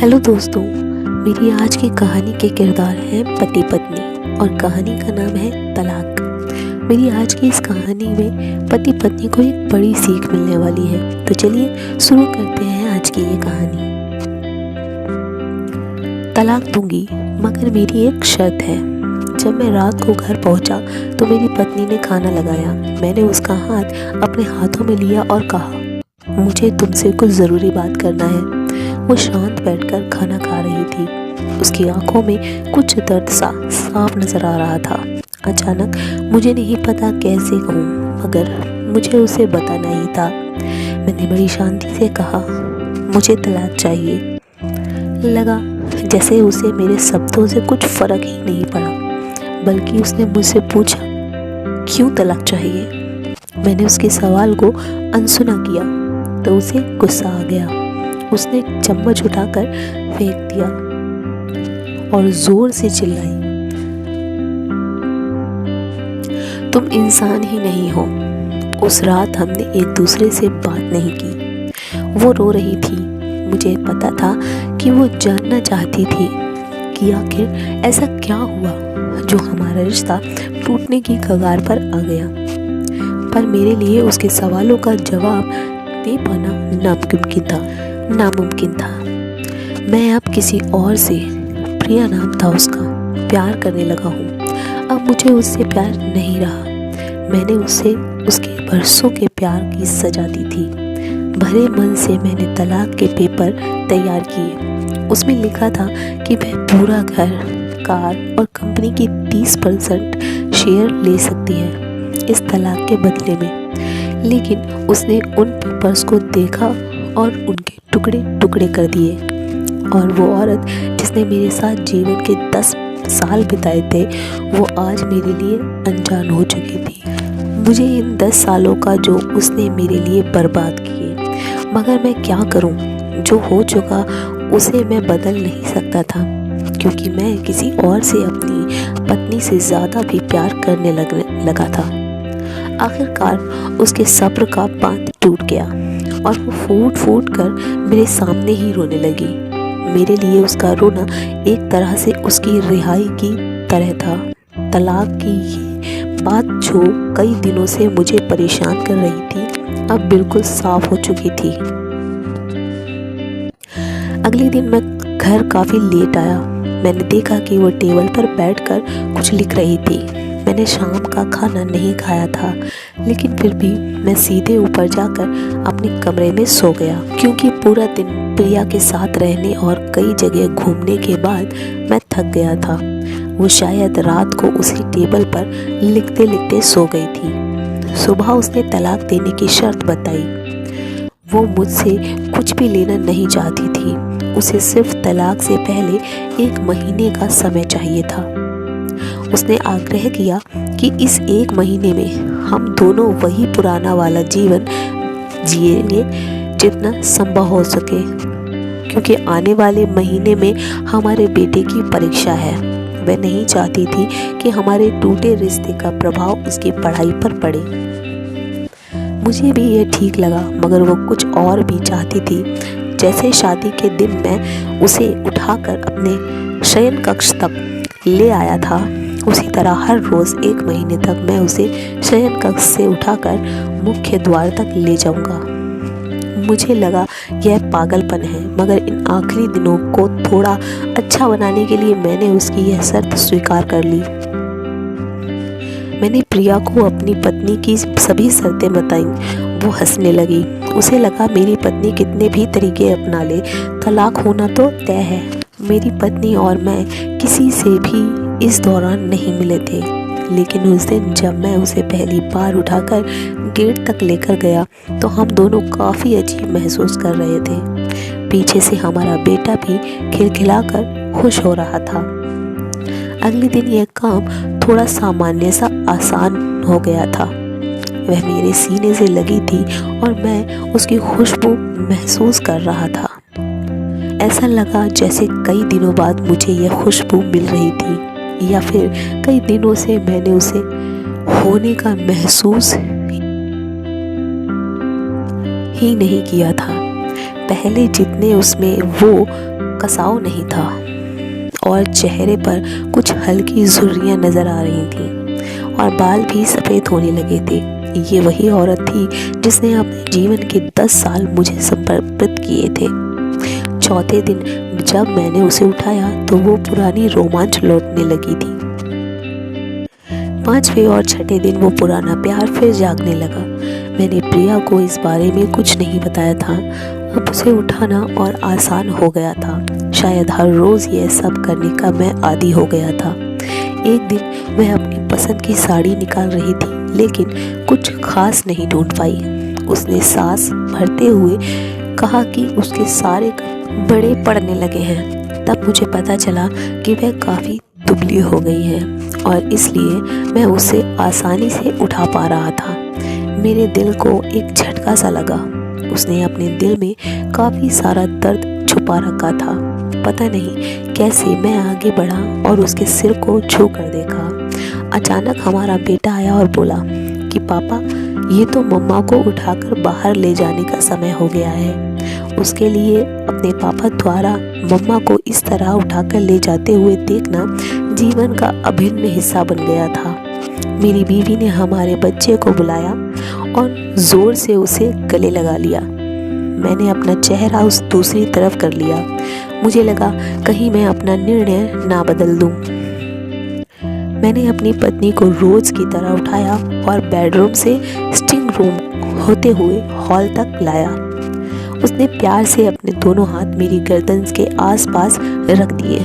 Hello दोस्तों, मेरी आज की कहानी के किरदार हैं पति पत्नी और कहानी का नाम है तलाक। मेरी आज की इस कहानी में पति पत्नी को एक बड़ी सीख मिलने वाली है। तो चलिए शुरू करते हैं आज की ये कहानी। तलाक दूंगी मगर मेरी एक शर्त है। जब मैं रात को घर पहुंचा तो मेरी पत्नी ने खाना लगाया। मैंने उसका हाथ अपने हाथों में लिया और कहा, मुझे तुमसे कुछ ज़रूरी बात करना है। वो शांत बैठकर खाना खा रही थी। उसकी आंखों में कुछ दर्द सा साफ नजर आ रहा था। अचानक मुझे नहीं पता कैसे कहूँ, मगर मुझे उसे बताना ही था। मैंने बड़ी शांति से कहा, मुझे तलाक चाहिए। लगा जैसे उसे मेरे शब्दों से कुछ फर्क ही नहीं पड़ा, बल्कि उसने मुझसे पूछा, क्यों तलाक चाहिए? मैंने उसके सवाल को अनसुना किया तो उसे गुस्सा आ गया। उसने चम्मच उठाकर फेंक दिया और जोर से चिल्लाई, तुम इंसान ही नहीं हो। उस रात हमने एक दूसरे से बात नहीं की। वो रो रही थी। मुझे पता था कि वो जानना चाहती थी कि आखिर ऐसा क्या हुआ जो हमारा रिश्ता टूटने की कगार पर आ गया। पर मेरे लिए उसके सवालों का जवाब दे पाना नामुमकिन था। मैं अब किसी और से, प्रिया नाम था उसका, प्यार करने लगा हूँ। अब मुझे उससे प्यार नहीं रहा। मैंने उसे उसके बरसों के प्यार की सजा दी थी। भरे मन से मैंने तलाक के पेपर तैयार किए। उसमें लिखा था कि वह पूरा घर, कार और कंपनी की 30% शेयर ले सकती है इस तलाक के बदले में। लेकिन उसने उन पेपर्स को देखा और उनके टुकड़े टुकड़े कर दिए। और वो औरत जिसने मेरे साथ जीवन के 10 साल बिताए थे, वो आज मेरे लिए अनजान हो चुकी थी। मुझे इन 10 सालों का जो उसने मेरे लिए बर्बाद किए, मगर मैं क्या करूं? जो हो चुका उसे मैं बदल नहीं सकता था, क्योंकि मैं किसी और से अपनी पत्नी से ज़्यादा भी प्यार करने लगा था। आखिरकार उसके सब्र का बांध टूट गया और वो फूट फूट कर मेरे सामने ही रोने लगी। मेरे लिए उसका रोना एक तरह से उसकी रिहाई की तरह था। तलाक की ये बात जो कई दिनों से मुझे परेशान कर रही थी, अब बिल्कुल साफ हो चुकी थी। अगले दिन मैं घर काफ़ी लेट आया। मैंने देखा कि वो टेबल पर बैठकर कुछ लिख रही थी। मैंने शाम का खाना नहीं खाया था, लेकिन फिर भी मैं सीधे ऊपर जाकर अपने कमरे में सो गया, क्योंकि पूरा दिन प्रिया के साथ रहने और कई जगह घूमने के बाद मैं थक गया था। वो शायद रात को उसी टेबल पर लिखते लिखते सो गई थी। सुबह उसने तलाक देने की शर्त बताई। वो मुझसे कुछ भी लेना नहीं चाहती थी। उसे सिर्फ तलाक से पहले 1 महीने का समय चाहिए था। उसने आग्रह किया कि इस 1 महीने में हम दोनों वही पुराना वाला जीवन जिएंगे जितना संभव हो सके, क्योंकि आने वाले महीने में हमारे बेटे की परीक्षा है। वह नहीं चाहती थी कि हमारे टूटे रिश्ते का प्रभाव उसकी पढ़ाई पर पड़े। मुझे भी यह ठीक लगा, मगर वो कुछ और भी चाहती थी। जैसे शादी के दिन मैं उसे उठाकर अपने शयन कक्ष तक ले आया था, उसी तरह हर रोज़ 1 महीने तक मैं उसे शयन कक्ष से उठाकर मुख्य द्वार तक ले जाऊंगा। मुझे लगा यह पागलपन है, मगर इन आखिरी दिनों को थोड़ा अच्छा बनाने के लिए मैंने उसकी यह शर्त स्वीकार कर ली। मैंने प्रिया को अपनी पत्नी की सभी शर्तें बताईं। वो हंसने लगी। उसे लगा मेरी पत्नी कितने भी तरीके अपना ले, तलाक होना तो तय है। मेरी पत्नी और मैं किसी से भी इस दौरान नहीं मिले थे, लेकिन उस दिन जब मैं उसे पहली बार उठाकर गेट तक लेकर गया तो हम दोनों काफ़ी अजीब महसूस कर रहे थे। पीछे से हमारा बेटा भी खिलखिलाकर खुश हो रहा था। अगले दिन यह काम थोड़ा सामान्य सा आसान हो गया था। वह मेरे सीने से लगी थी और मैं उसकी खुशबू महसूस कर रहा था। ऐसा लगा जैसे कई दिनों बाद मुझे यह खुशबू मिल रही थी, या फिर कई दिनों से मैंने उसे होने का महसूस ही नहीं किया था। पहले जितने उसमें वो कसाव नहीं था और चेहरे पर कुछ हल्की झुर्रियाँ नज़र आ रही थीं और बाल भी सफ़ेद होने लगे थे। ये वही औरत थी जिसने अपने जीवन के 10 साल मुझे समर्पित किए थे। चौथे दिन जब मैंने उसे उठाया तो वो पुरानी रोमांच लौटने लगी थी। 5वें और 6ठे दिन वो पुराना प्यार फिर जागने लगा। मैंने प्रिया को इस बारे में कुछ नहीं बताया था। अब उसे उठाना और आसान हो गया था। शायद हर रोज़ ये सब करने का मैं आदी हो गया था। एक दिन वह अपनी पसंद की साड़ी निकाल रही थी, लेकिन कुछ खास नहीं ढूंढ पाई। उसने सांस भरते हुए कहा कि उसके सारे बड़े पड़ने लगे हैं। तब मुझे पता चला कि वह काफ़ी दुबली हो गई है और इसलिए मैं उसे आसानी से उठा पा रहा था। मेरे दिल को एक झटका सा लगा। उसने अपने दिल में काफ़ी सारा दर्द छुपा रखा था। पता नहीं कैसे मैं आगे बढ़ा और उसके सिर को छू कर देखा। अचानक हमारा बेटा आया और बोला कि पापा, ये तो मम्मा को उठाकर बाहर ले जाने का समय हो गया है। उसके लिए अपने पापा द्वारा मम्मा को इस तरह उठाकर ले जाते हुए देखना जीवन का अभिन्न हिस्सा बन गया था। मेरी बीवी ने हमारे बच्चे को बुलाया और ज़ोर से उसे गले लगा लिया। मैंने अपना चेहरा उस दूसरी तरफ कर लिया। मुझे लगा कहीं मैं अपना निर्णय ना बदल दूं। मैंने अपनी पत्नी को रोज़ की तरह उठाया और बेडरूम से स्टिंग रूम होते हुए हॉल तक लाया। उसने प्यार से अपने दोनों हाथ मेरी गर्दन के आसपास रख दिए।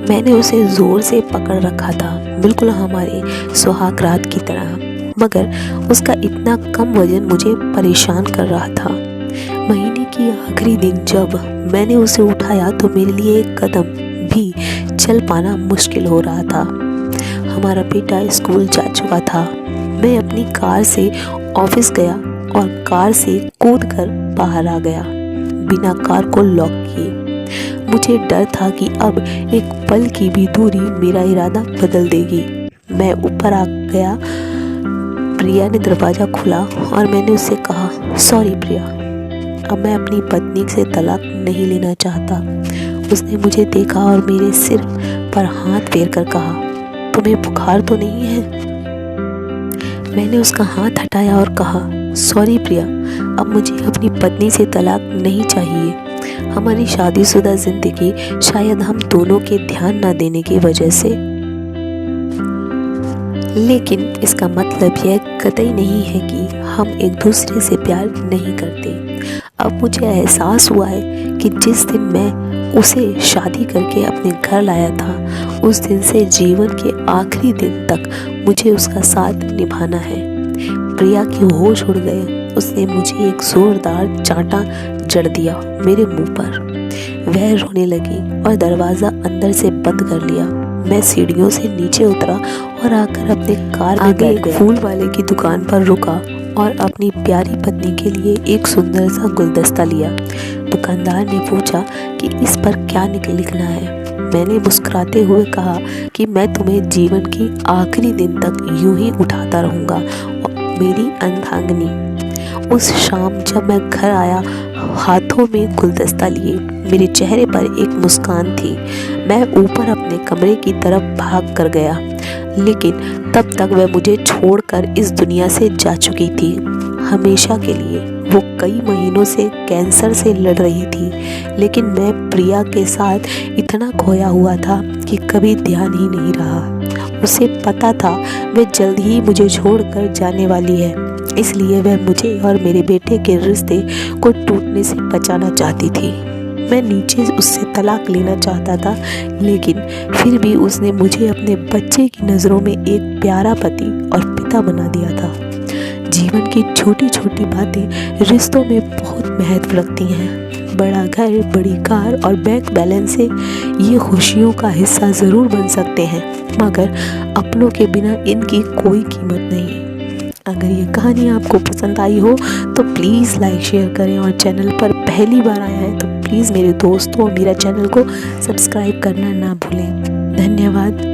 मैंने उसे ज़ोर से पकड़ रखा था, बिल्कुल हमारे सुहाग रात की तरह, मगर उसका इतना कम वजन मुझे परेशान कर रहा था। महीने की आखिरी दिन जब मैंने उसे उठाया तो मेरे लिए एक कदम भी चल पाना मुश्किल हो रहा था। हमारा बेटा स्कूल जा चुका था। मैं अपनी कार से ऑफिस गया और कार से कूदकर बाहर आ गया, बिना कार को लॉक किए। मुझे डर था कि अब एक पल की भी दूरी मेरा इरादा बदल देगी। मैं ऊपर आ गया। प्रिया ने दरवाज़ा खोला और मैंने उससे कहा, सॉरी प्रिया, अब मैं अपनी पत्नी से तलाक नहीं लेना चाहता। उसने मुझे देखा और मेरे सिर पर हाथ फेर कर कहा, तुम्हें बुखार तो नहीं है? मैंने उसका हाथ हटाया और कहा, सॉरी प्रिया, अब मुझे अपनी पत्नी से तलाक नहीं चाहिए। हमारी शादीशुदा जिंदगी शायद हम दोनों के ध्यान न देने की वजह से, लेकिन इसका मतलब यह कतई नहीं है कि हम एक दूसरे से प्यार नहीं करते। अब मुझे एहसास हुआ है कि जिस दिन मैं उसे शादी करके अपने घर लाया था, उस दिन से जीवन के आखिरी दिन तक मुझे उसका साथ निभाना है। प्रिया के होश उड़ गए। उसने मुझे एक जोरदार चांटा जड़ दिया मेरे मुंह पर। वह रोने लगी और दरवाज़ा अंदर से बंद कर लिया। मैं सीढ़ियों से नीचे उतरा और आकर अपने कार में बैठ गया। फूल वाले की दुकान पर रुका और अपनी प्यारी पत्नी के लिए एक सुंदर सा गुलदस्ता लिया। दुकानदार ने पूछा कि इस पर क्या लिखना है। मैंने मुस्कुराते हुए कहा कि मैं तुम्हें जीवन की आखिरी दिन तक यूं ही उठाता रहूँगा, मेरी अर्धांगिनी। उस शाम जब मैं घर आया, हाथों में गुलदस्ता लिए, मेरे चेहरे पर एक मुस्कान थी। मैं ऊपर अपने कमरे की तरफ भाग कर गया, लेकिन तब तक वह मुझे छोड़कर इस दुनिया से जा चुकी थी, हमेशा के लिए। वो कई महीनों से कैंसर से लड़ रही थी, लेकिन मैं प्रिया के साथ इतना खोया हुआ था कि कभी ध्यान ही नहीं रहा। उसे पता था वह जल्द ही मुझे छोड़कर जाने वाली है, इसलिए वह मुझे और मेरे बेटे के रिश्ते को टूटने से बचाना चाहती थी। मैं नीचे उससे तलाक लेना चाहता था, लेकिन फिर भी उसने मुझे अपने बच्चे की नज़रों में एक प्यारा पति और पिता बना दिया था। जीवन की छोटी छोटी बातें रिश्तों में बहुत महत्व रखती हैं। बड़ा घर, बड़ी कार और बैंक बैलेंस से ये खुशियों का हिस्सा ज़रूर बन सकते हैं, मगर अपनों के बिना इनकी कोई कीमत नहीं। अगर ये कहानी आपको पसंद आई हो तो प्लीज़ लाइक शेयर करें, और चैनल पर पहली बार आया है तो प्लीज़ मेरे दोस्तों और मेरा चैनल को सब्सक्राइब करना ना भूलें। धन्यवाद।